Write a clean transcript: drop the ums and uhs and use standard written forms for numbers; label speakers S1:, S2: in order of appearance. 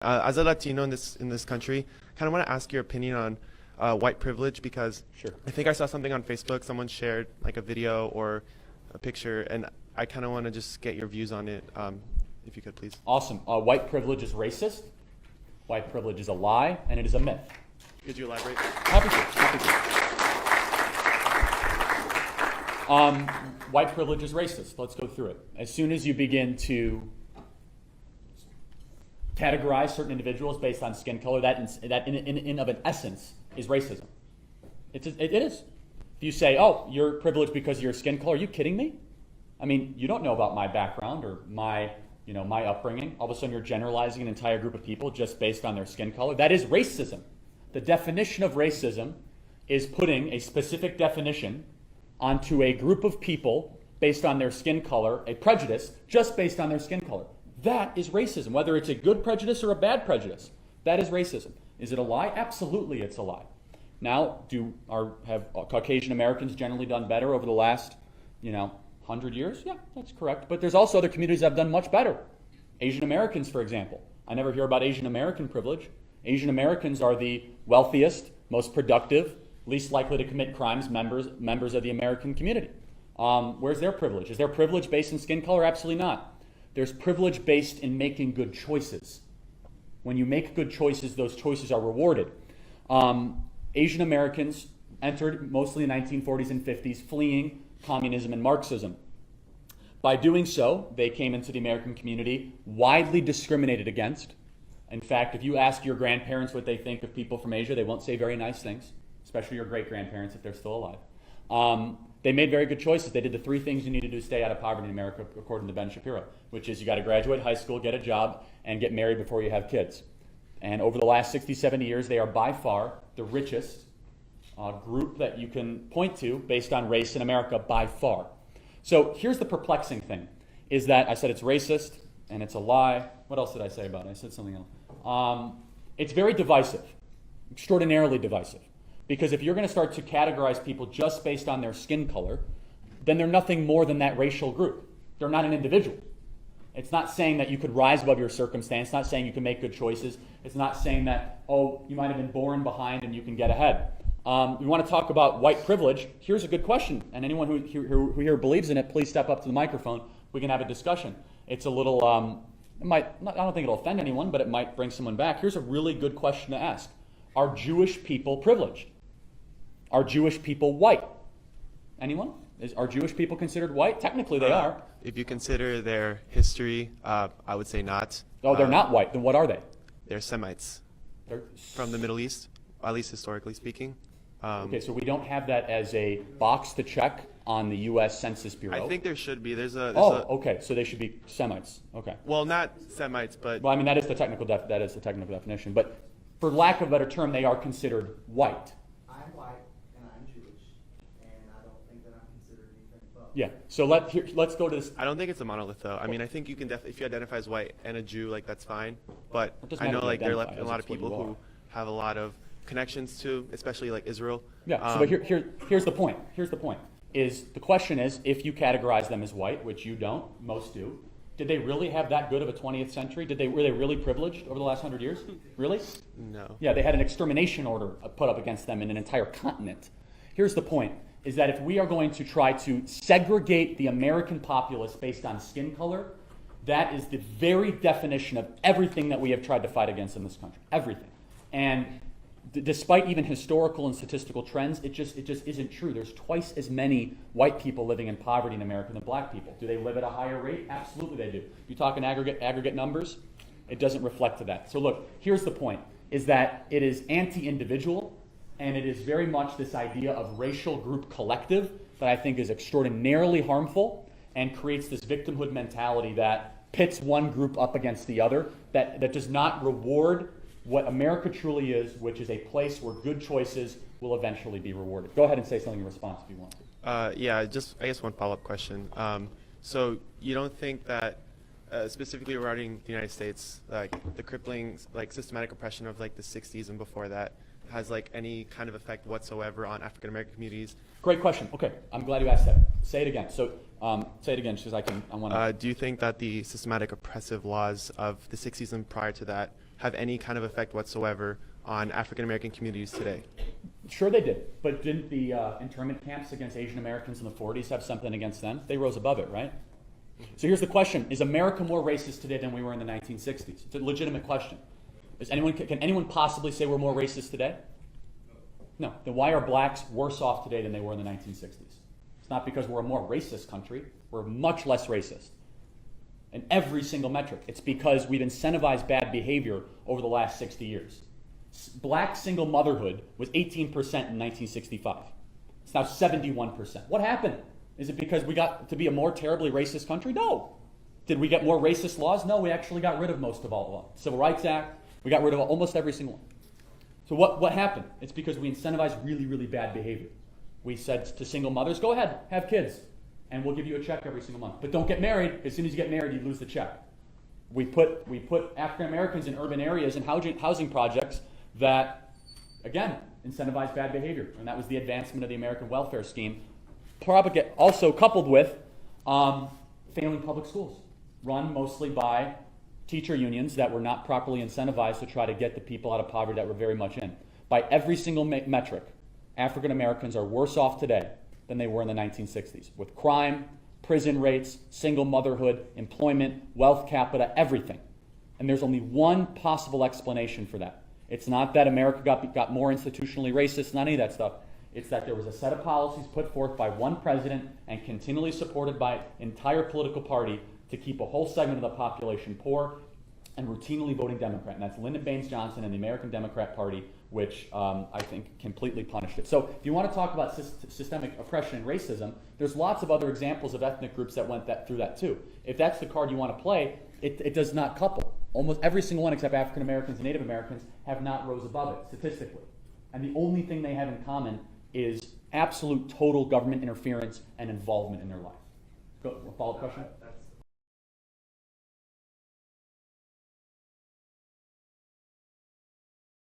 S1: As a Latino in this country, kind of want to ask your opinion on white privilege because
S2: Sure.
S1: I think I saw something on Facebook. Someone shared like a video or a picture, and I kind of want to just get your views on it, if you could, please.
S2: Awesome. White privilege is racist. White privilege is a lie, and it is a myth.
S1: Could you elaborate?
S2: Happy to. White privilege is racist. Let's go through it. As soon as you begin to categorize certain individuals based on skin color, that in of an essence is racism. It is. If you say, oh, you're privileged because of your skin color, are you kidding me? I mean, you don't know about my background or my upbringing. All of a sudden you're generalizing an entire group of people just based on their skin color. That is racism. The definition of racism is putting a specific definition onto a group of people based on their skin color, a prejudice just based on their skin color. That is racism, whether it's a good prejudice or a bad prejudice. That is racism. Is it a lie? Absolutely it's a lie. Now, have Caucasian Americans generally done better over the last, 100 years? Yeah, that's correct. But there's also other communities that have done much better. Asian Americans, for example. I never hear about Asian American privilege. Asian Americans are the wealthiest, most productive, least likely to commit crimes members of the American community. Where's their privilege? Is their privilege based in skin color? Absolutely not. There's privilege based in making good choices. When you make good choices, those choices are rewarded. Asian Americans entered mostly in the 1940s and 50s fleeing communism and Marxism. By doing so, they came into the American community widely discriminated against. In fact, if you ask your grandparents what they think of people from Asia, they won't say very nice things, especially your great-grandparents if they're still alive. They made very good choices. They did the three things you need to do to stay out of poverty in America, according to Ben Shapiro, which is you got to graduate high school, get a job, and get married before you have kids. And over the last 60, 70 years, they are by far the richest group that you can point to based on race in America, by far. So here's the perplexing thing, is that I said it's racist and it's a lie. What else did I say about it? I said something else. It's very divisive, extraordinarily divisive. Because if you're going to start to categorize people just based on their skin color, then they're nothing more than that racial group. They're not an individual. It's not saying that you could rise above your circumstance. It's not saying you can make good choices. It's not saying that, oh, you might have been born behind and you can get ahead. We want to talk about white privilege. Here's a good question. And anyone who here believes in it, please step up to the microphone. We can have a discussion. It's a little, I don't think it'll offend anyone, but it might bring someone back. Here's a really good question to ask. Are Jewish people privileged? Are Jewish people white? Anyone? Are Jewish people considered white? Technically they are.
S1: If you consider their history, I would say not.
S2: Oh, they're not white. Then what are they?
S1: They're Semites.
S2: They're
S1: from the Middle East, at least historically speaking.
S2: Okay, so we don't have that as a box to check on the U.S. Census Bureau.
S1: I think there should be.
S2: Okay, so they should be Semites. Okay.
S1: Well, not Semites, but
S2: well, I mean that is the technical definition. But for lack of a better term, they are considered white.
S3: I'm white and I'm Jewish, and I don't think that I'm considered anything but.
S2: Yeah. So let's go to this.
S1: I don't think it's a monolith, though. I mean, I think you can if you identify as white and a Jew, like that's fine. But I know like there are a lot of people who have a lot of connections to, especially like Israel.
S2: Yeah. So but here's the point. Here's the point. The question is, if you categorize them as white, which you don't, most do, did they really have that good of a 20th century? Were they really privileged over the last 100 years? Really?
S1: No.
S2: Yeah, they had an extermination order put up against them in an entire continent. Here's the point, is that if we are going to try to segregate the American populace based on skin color, that is the very definition of everything that we have tried to fight against in this country. Everything. And despite even historical and statistical trends, it just isn't true. There's twice as many white people living in poverty in America than black people. Do they live at a higher rate? Absolutely they do. You talk in aggregate numbers, it doesn't reflect to that. So look, here's the point, is that it is anti-individual, and it is very much this idea of racial group collective that I think is extraordinarily harmful and creates this victimhood mentality that pits one group up against the other, that does not reward what America truly is, which is a place where good choices will eventually be rewarded. Go ahead and say something in response if you want to.
S1: Yeah, just I guess one follow-up question. So you don't think that, specifically regarding the United States, like the crippling, like systematic oppression of like the 60s and before that, has like any kind of effect whatsoever on African American communities?
S2: Great question. Okay, I'm glad you asked that. Say it again. So say it again, because I want to.
S1: Do you think that the systematic oppressive laws of the 60s and prior to that have any kind of effect whatsoever on African American communities today?
S2: Sure they did, but didn't the internment camps against Asian Americans in the 40s have something against them? They rose above it, right? So here's the question. Is America more racist today than we were in the 1960s? It's a legitimate question. Can anyone possibly say we're more racist today? No. Then why are blacks worse off today than they were in the 1960s? It's not because we're a more racist country. We're much less racist in every single metric. It's because we've incentivized bad behavior over the last 60 years. Black single motherhood was 18% in 1965. It's now 71%. What happened? Is it because we got to be a more terribly racist country? No. Did we get more racist laws? No, we actually got rid of most of all of them. Civil Rights Act, we got rid of almost every single one. So what happened? It's because we incentivized really, really bad behavior. We said to single mothers, go ahead, have kids, and we'll give you a check every single month. But don't get married. As soon as you get married, you lose the check. We put African Americans in urban areas and housing projects that, again, incentivize bad behavior. And that was the advancement of the American welfare scheme. Also coupled with failing public schools, run mostly by teacher unions that were not properly incentivized to try to get the people out of poverty that were very much in. By every single metric, African Americans are worse off today than they were in the 1960s, with crime, prison rates, single motherhood, employment, wealth capita, everything. And there's only one possible explanation for that. It's not that America got more institutionally racist, not any of that stuff. It's that there was a set of policies put forth by one president and continually supported by an entire political party to keep a whole segment of the population poor and routinely voting Democrat. And that's Lyndon Baines Johnson and the American Democrat Party, which I think completely punished it. So if you want to talk about systemic oppression and racism, there's lots of other examples of ethnic groups that went through that too. If that's the card you want to play, it does not couple. Almost every single one except African Americans and Native Americans have not rose above it statistically. And the only thing they have in common is absolute total government interference and involvement in their life. Follow-up question?
S3: That's